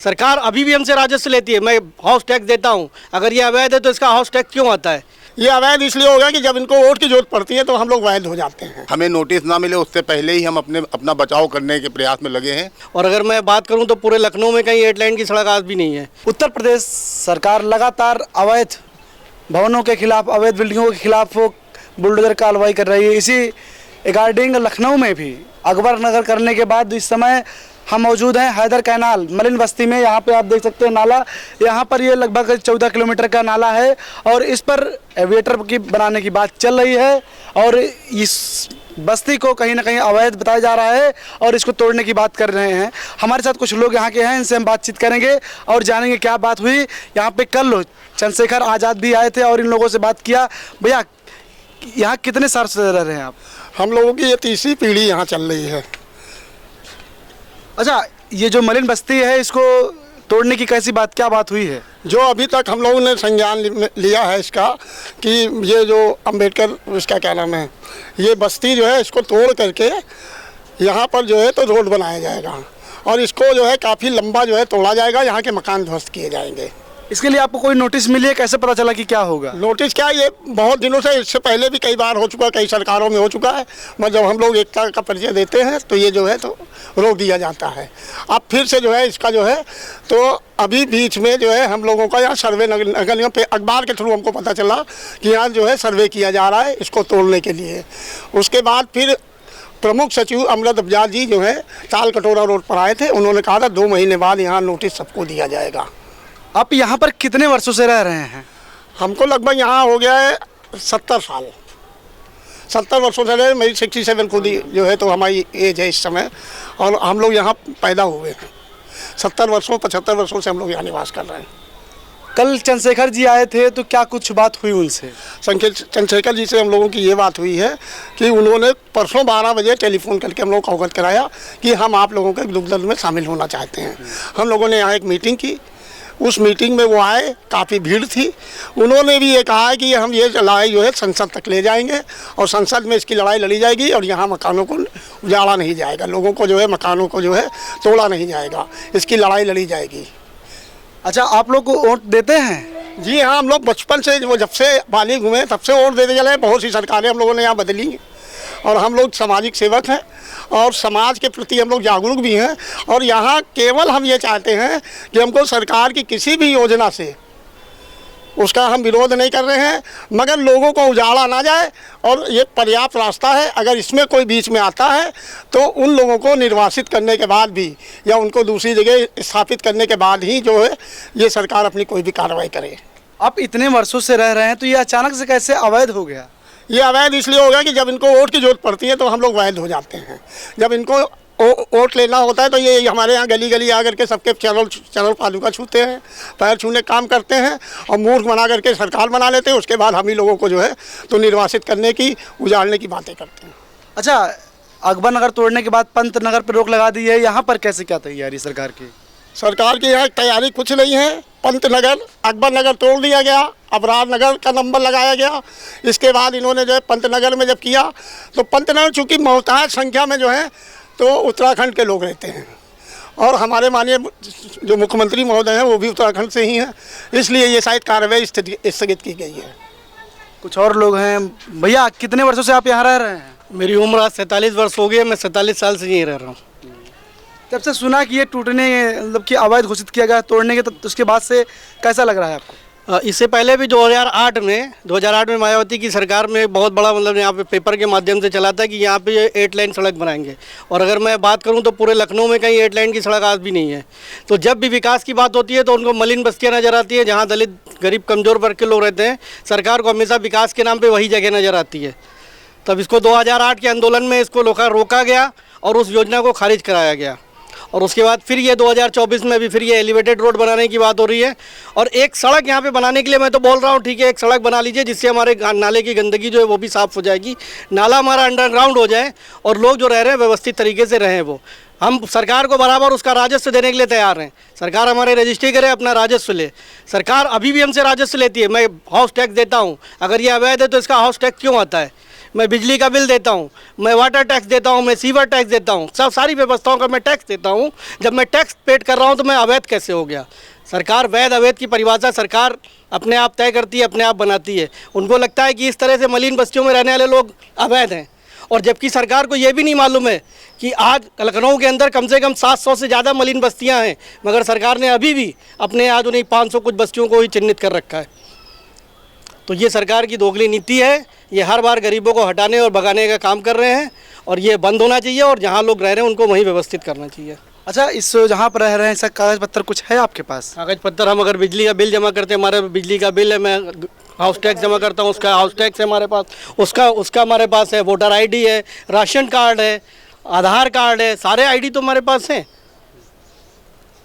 सरकार अभी भी हमसे राजस्व लेती है। मैं हाउस टैक्स देता हूँ, अगर ये अवैध है तो इसका हाउस टैक्स क्यों आता है? ये अवैध इसलिए होगा कि जब इनको वोट की जरूरत पड़ती है तो हम लोग वैध हो जाते हैं। हमें नोटिस ना मिले उससे पहले ही हम अपना बचाव करने के प्रयास में लगे हैं। और अगर मैं बात करूं तो पूरे लखनऊ में कहीं 8 लाइन की सड़क आज भी नहीं है। उत्तर प्रदेश सरकार लगातार अवैध भवनों के खिलाफ, अवैध बिल्डिंगों के खिलाफ बुलडोजर कार्रवाई कर रही है। इसी रिगार्डिंग लखनऊ में भी अकबर नगर करने के बाद इस समय हम मौजूद हैं हैदर कैनाल मलिन बस्ती में। यहाँ पे आप देख सकते हैं नाला, यहाँ पर ये लगभग 14 किलोमीटर का नाला है और इस पर एविएटर की बनाने की बात चल रही है और इस बस्ती को कहीं ना कहीं अवैध बताया जा रहा है और इसको तोड़ने की बात कर रहे हैं। हमारे साथ कुछ लोग यहाँ के हैं, इनसे हम बातचीत करेंगे और जानेंगे क्या बात हुई। यहाँ पे कल चंद्रशेखर आज़ाद भी आए थे और इन लोगों से बात किया। भैया, यहाँ कितने साल से रह रहे हैं आप? हम लोगों की ये तीसरी पीढ़ी यहाँ चल रही है। अच्छा, ये जो मलिन बस्ती है इसको तोड़ने की क्या बात हुई है? जो अभी तक हम लोगों ने संज्ञान लिया है इसका कि ये जो अम्बेडकर, इसका क्या नाम है, ये बस्ती जो है इसको तोड़ करके यहाँ पर जो है तो रोड बनाया जाएगा और इसको जो है काफ़ी लंबा जो है तोड़ा जाएगा, यहाँ के मकान ध्वस्त किए जाएंगे। इसके लिए आपको कोई नोटिस मिली है? कैसे पता चला कि क्या होगा? नोटिस क्या, ये बहुत दिनों से, इससे पहले भी कई बार हो चुका है, कई सरकारों में हो चुका है। मगर जब हम लोग एकता का परिचय देते हैं तो ये जो है तो रोक दिया जाता है। अब फिर से जो है इसका जो है तो अभी बीच में जो है हम लोगों का यहाँ सर्वे नगर निगम पे अखबार के थ्रू हमको पता चला कि यहाँ जो है सर्वे किया जा रहा है इसको तोड़ने के लिए। उसके बाद फिर प्रमुख सचिव अमृत अफजाल जी जो है चाल कटोरा रोड पर आए थे, उन्होंने कहा था 2 महीने बाद यहाँ नोटिस सबको दिया जाएगा। आप यहाँ पर कितने वर्षों से रह रहे हैं? हमको लगभग यहाँ हो गया है 70 साल, 70 वर्षों से रहे। मेरी 67 खुद ही जो है तो हमारी एज है इस समय और हम लोग यहाँ पैदा हुए हैं। 75 वर्षों से हम लोग यहाँ निवास कर रहे हैं। कल चंद्रशेखर जी आए थे तो क्या कुछ बात हुई उनसे? चंद्रशेखर जी से हम लोगों की ये बात हुई है कि उन्होंने परसों 12 बजे टेलीफोन करके हम लोग को अवगत कराया कि हम आप लोगों के दुख दर्द में शामिल होना चाहते हैं। हम लोगों ने यहाँ एक मीटिंग की, उस मीटिंग में वो आए, काफ़ी भीड़ थी। उन्होंने भी ये कहा है कि हम ये लड़ाई जो है संसद तक ले जाएंगे और संसद में इसकी लड़ाई लड़ी जाएगी और यहाँ मकानों को उजाड़ा नहीं जाएगा, लोगों को जो है मकानों को जो है तोड़ा नहीं जाएगा, इसकी लड़ाई लड़ी जाएगी। अच्छा, आप लोग को वोट देते हैं? जी हाँ, हम लोग बचपन से, वो जब से बालिग हुए तब से वोट देते चले। बहुत सी सरकारें हम लोगों ने यहाँ बदली और हम लोग सामाजिक सेवक हैं और समाज के प्रति हम लोग जागरूक भी हैं। और यहाँ केवल हम ये चाहते हैं कि हमको सरकार की किसी भी योजना से उसका हम विरोध नहीं कर रहे हैं, मगर लोगों को उजाड़ा ना जाए और ये पर्याप्त रास्ता है। अगर इसमें कोई बीच में आता है तो उन लोगों को निर्वासित करने के बाद भी या उनको दूसरी जगह स्थापित करने के बाद ही जो है ये सरकार अपनी कोई भी कार्रवाई करे। आप इतने वर्षों से रह रहे हैं तो ये अचानक से कैसे अवैध हो गया? ये अवैध इसलिए होगा कि जब इनको वोट की जरूरत पड़ती है तो हम लोग वैध हो जाते हैं। जब इनको वोट लेना होता है तो ये हमारे यहाँ गली गली आकर के सबके चरण पादुका छूते हैं, पैर छूने काम करते हैं और मूर्ख बना करके सरकार बना लेते हैं। उसके बाद हम ही लोगों को जो है तो निर्वासित करने की, उजाड़ने की बातें करते हैं। अच्छा, अकबर नगर तोड़ने के बाद पंत नगर पर रोक लगा दी है, यहाँ पर कैसे क्या तैयारी सरकार की? सरकार की यहाँ तैयारी कुछ नहीं है। पंत नगर, अकबर नगर तोड़ दिया गया, अबरार नगर का नंबर लगाया गया। इसके बाद इन्होंने जो है पंत नगर में जब किया तो पंत नगर चूँकि मोहताज संख्या में जो है तो उत्तराखंड के लोग रहते हैं और हमारे माननीय जो मुख्यमंत्री महोदय हैं वो भी उत्तराखंड से ही हैं, इसलिए ये शायद कार्रवाई स्थगित की गई है। कुछ और लोग हैं। भैया, कितने वर्षों से आप यहाँ रह रहे हैं? मेरी उम्र आज 47 वर्ष हो गई है। मैं 47 साल से यहीं रह रहा हूँ। जब से सुना कि ये टूटने, मतलब कि अवैध घोषित किया गया तोड़ने के, तो उसके बाद से कैसा लग रहा है आपको? इससे पहले भी 2008 में मायावती की सरकार में बहुत बड़ा, मतलब यहाँ पे पेपर के माध्यम से चला था कि यहाँ पे 8 लाइन सड़क बनाएंगे। और अगर मैं बात करूँ तो पूरे लखनऊ में कहीं 8 लाइन की सड़क आज भी नहीं है। तो जब भी विकास की बात होती है तो उनको मलिन बस्तियाँ नज़र आती है जहाँ दलित, गरीब, कमज़ोर वर्ग के लोग रहते हैं। सरकार को हमेशा विकास के नाम पर वही जगह नज़र आती है। तब इसको 2008 के आंदोलन में इसको रोका गया और उस योजना को खारिज कराया गया। और उसके बाद फिर ये 2024 में भी फिर ये एलिवेटेड रोड बनाने की बात हो रही है। और एक सड़क यहाँ पे बनाने के लिए मैं तो बोल रहा हूँ, ठीक है, एक सड़क बना लीजिए जिससे हमारे नाले की गंदगी जो है वो भी साफ़ हो जाएगी, नाला हमारा अंडरग्राउंड हो जाए और लोग जो रह रहे हैं व्यवस्थित तरीके से रहें। वो हम सरकार को बराबर उसका राजस्व देने के लिए तैयार हैं। सरकार हमारे रजिस्ट्री करे, अपना राजस्व ले। सरकार अभी भी हमसे राजस्व लेती है। मैं हाउस टैक्स देता हूँ, अगर ये अवैध है तो इसका हाउस टैक्स क्यों आता है? मैं बिजली का बिल देता हूँ, मैं वाटर टैक्स देता हूँ, मैं सीवर टैक्स देता हूँ, सब सारी व्यवस्थाओं का मैं टैक्स देता हूँ। जब मैं टैक्स पेड कर रहा हूँ तो मैं अवैध कैसे हो गया? सरकार वैध अवैध की परिभाषा सरकार अपने आप तय करती है, अपने आप बनाती है। उनको लगता है कि इस तरह से मलिन बस्तियों में रहने वाले लोग अवैध हैं, और जबकि सरकार को ये भी नहीं मालूम है कि आज लखनऊ के अंदर कम से कम 700 से ज़्यादा मलिन बस्तियां हैं, मगर सरकार ने अभी भी अपने आज उन्हीं 500 कुछ बस्तियों को ही चिन्हित कर रखा है। तो ये सरकार की दोगली नीति है। ये हर बार गरीबों को हटाने और भगाने का काम कर रहे हैं, और ये बंद होना चाहिए, और जहाँ लोग रह रहे हैं उनको वहीं व्यवस्थित करना चाहिए। अच्छा, इस जहाँ पर रह रहे हैं इसका कागज पत्र कुछ है आपके पास? कागज पत्र हम अगर बिजली का बिल जमा करते हैं, हमारे बिजली का बिल है, मैं हाउस टैक्स जमा करता हूँ, उसका हाउस टैक्स है हमारे पास, उसका हमारे पास है, वोटर आईडी है, राशन कार्ड है, आधार कार्ड है, सारे आईडी तो हमारे पास हैं,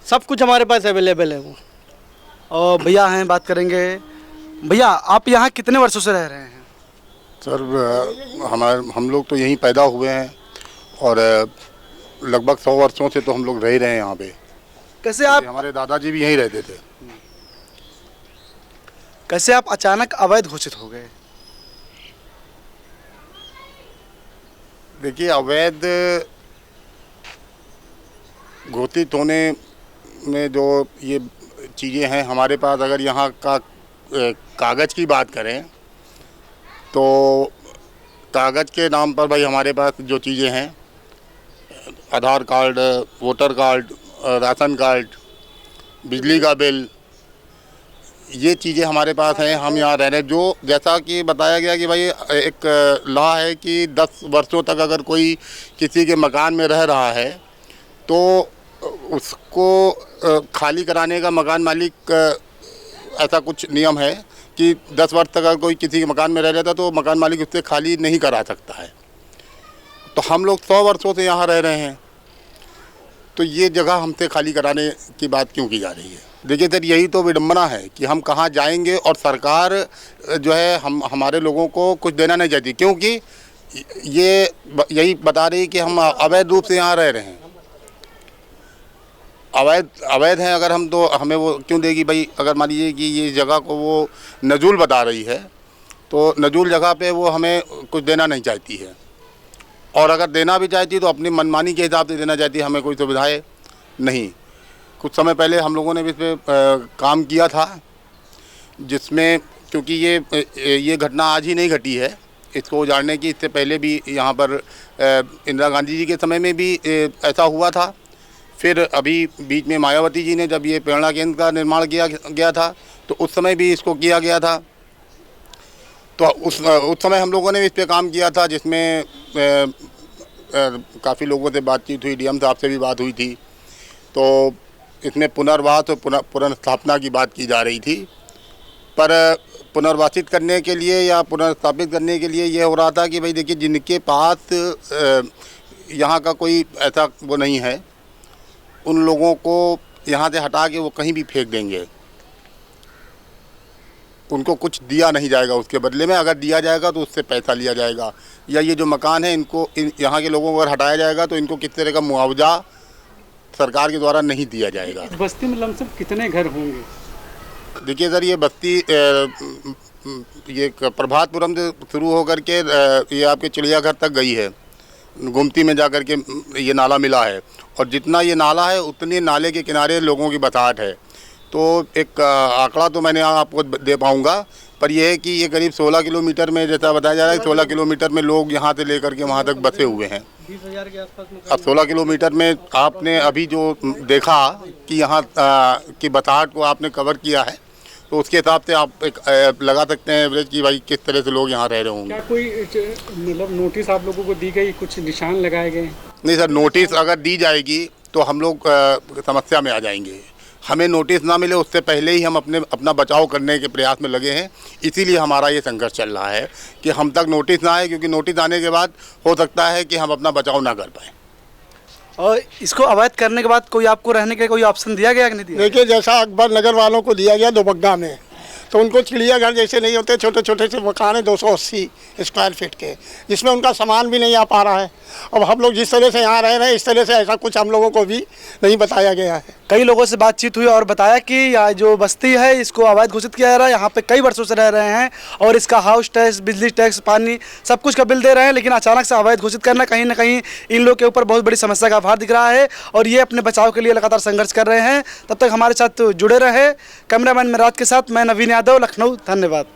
सब कुछ हमारे पास अवेलेबल है वो। और भैया हैं, बात करेंगे। भैया, आप यहाँ कितने वर्षों से रह रहे हैं? सर हम लोग तो यहीं पैदा हुए हैं, और लगभग 100 वर्षों से तो हम लोग रह रहे हैं यहाँ पे। कैसे आप हमारे दादाजी भी यहीं रहते थे। कैसे आप अचानक अवैध घोषित हो गए? देखिए, अवैध घोषित होने में जो ये चीज़ें हैं हमारे पास, अगर यहाँ का कागज़ की बात करें तो कागज़ के नाम पर भाई हमारे पास जो चीज़ें हैं, Aadhaar card, voter card, ration card, बिजली का बिल, ये चीज़ें हमारे पास हैं। हम यहाँ रह रहे हैं, जो जैसा कि बताया गया कि भाई एक लॉ है कि 10 वर्षों तक अगर कोई किसी के मकान में रह रहा है तो उसको खाली कराने का मकान मालिक, ऐसा कुछ नियम है कि 10 वर्ष तक अगर कोई किसी के मकान में रह रहा था तो मकान मालिक उससे खाली नहीं करा सकता है। तो हम लोग 100 वर्षों से यहाँ रह रहे हैं, तो ये जगह हमसे खाली कराने की बात क्यों की जा रही है? देखिए सर, यही तो विडंबना है कि हम कहाँ जाएंगे, और सरकार जो है हमारे लोगों को कुछ देना नहीं चाहती, क्योंकि ये यही बता रही कि हम अवैध रूप से यहाँ रह रहे हैं। अवैध हैं अगर हम, तो हमें वो क्यों देगी भाई? अगर मान लीजिए कि ये जगह को वो नजूल बता रही है, तो नजूल जगह पे वो हमें कुछ देना नहीं चाहती है, और अगर देना भी चाहती तो अपनी मनमानी के हिसाब से देना चाहती है, हमें कोई सुविधाएं नहीं। कुछ समय पहले हम लोगों ने इस पर काम किया था, जिसमें क्योंकि ये घटना आज ही नहीं घटी है, इसको उजाड़ने की इससे पहले भी यहाँ पर इंदिरा गांधी जी के समय में भी ऐसा हुआ था। फिर अभी बीच में मायावती जी ने जब ये प्रेरणा केंद्र का निर्माण किया गया था तो उस समय भी इसको किया गया था। तो उस समय हम लोगों ने इस पे काम किया था, जिसमें काफ़ी लोगों से बातचीत हुई, डीएम साहब से भी बात हुई थी। तो इसमें पुनर्वास और पुनर्स्थापना की बात की जा रही थी, पर पुनर्वासित करने के लिए या पुनर्स्थापित करने के लिए ये हो रहा था कि भाई देखिए, जिनके पास यहाँ का कोई ऐसा वो नहीं है, उन लोगों को यहाँ से हटा के वो कहीं भी फेंक देंगे, उनको कुछ दिया नहीं जाएगा उसके बदले में। अगर दिया जाएगा तो उससे पैसा लिया जाएगा, या ये जो मकान है इनको यहाँ के लोगों को अगर हटाया जाएगा तो इनको किस तरह का मुआवजा सरकार के द्वारा नहीं दिया जाएगा। इस बस्ती में लमसम कितने घर होंगे? देखिए सर, ये बस्ती ये प्रभातपुरम से शुरू होकर के ये आपके चिड़ियाघर तक गई है, गुमती में जा कर के ये नाला मिला है, और जितना ये नाला है उतने नाले के किनारे लोगों की बसाहट है। तो एक आंकड़ा तो मैंने आपको दे पाऊँगा, पर यह है कि ये करीब 16 किलोमीटर में, जैसा बताया जा रहा है, 16 किलोमीटर में लोग यहाँ से लेकर के वहाँ तक बसे हुए हैं। 20,000 के आसपास। अब 16 किलोमीटर में आपने अभी जो देखा कि यहाँ की बसाहट को आपने कवर किया है, तो उसके हिसाब से आप एक लगा सकते हैं एवरेज कि भाई किस तरह से लोग यहाँ रह रहे होंगे। क्या कोई मतलब नोटिस आप लोगों को दी गई, कुछ निशान लगाए गए? नहीं सर, नोटिस अगर दी जाएगी तो हम लोग समस्या में आ जाएंगे। हमें नोटिस ना मिले उससे पहले ही हम अपना बचाव करने के प्रयास में लगे हैं, इसीलिए हमारा ये संघर्ष चल रहा है कि हम तक नोटिस ना आए, क्योंकि नोटिस आने के बाद हो सकता है कि हम अपना बचाव ना कर पाएँ। और इसको अवैध करने के बाद कोई आपको रहने का कोई ऑप्शन दिया गया कि नहीं दिया? देखिए, जैसा अकबर नगर वालों को दिया गया दोबग्गा में, तो उनको चिड़ियाघर जैसे नहीं होते, छोटे छोटे से मकान है 280 स्क्वायर फीट के, जिसमें उनका सामान भी नहीं आ पा रहा है। अब हम लोग जिस तरह से यहाँ रह रहे हैं, इस तरह से ऐसा कुछ हम लोगों को भी नहीं बताया गया है। कई लोगों से बातचीत हुई और बताया कि यह जो बस्ती है इसको अवैध घोषित किया जा रहा है। यहाँ पे कई वर्षों से रह रहे हैं और इसका हाउस टैक्स, बिजली टैक्स, पानी सब कुछ का बिल दे रहे हैं, लेकिन अचानक से अवैध घोषित करना कहीं ना कहीं इन लोग के ऊपर बहुत बड़ी समस्या का भार दिख रहा है और ये अपने बचाव के लिए लगातार संघर्ष कर रहे हैं। तब तक हमारे साथ जुड़े रहे। कैमरामैन मेराज के साथ मैं नवीन यादव, लखनऊ। धन्यवाद।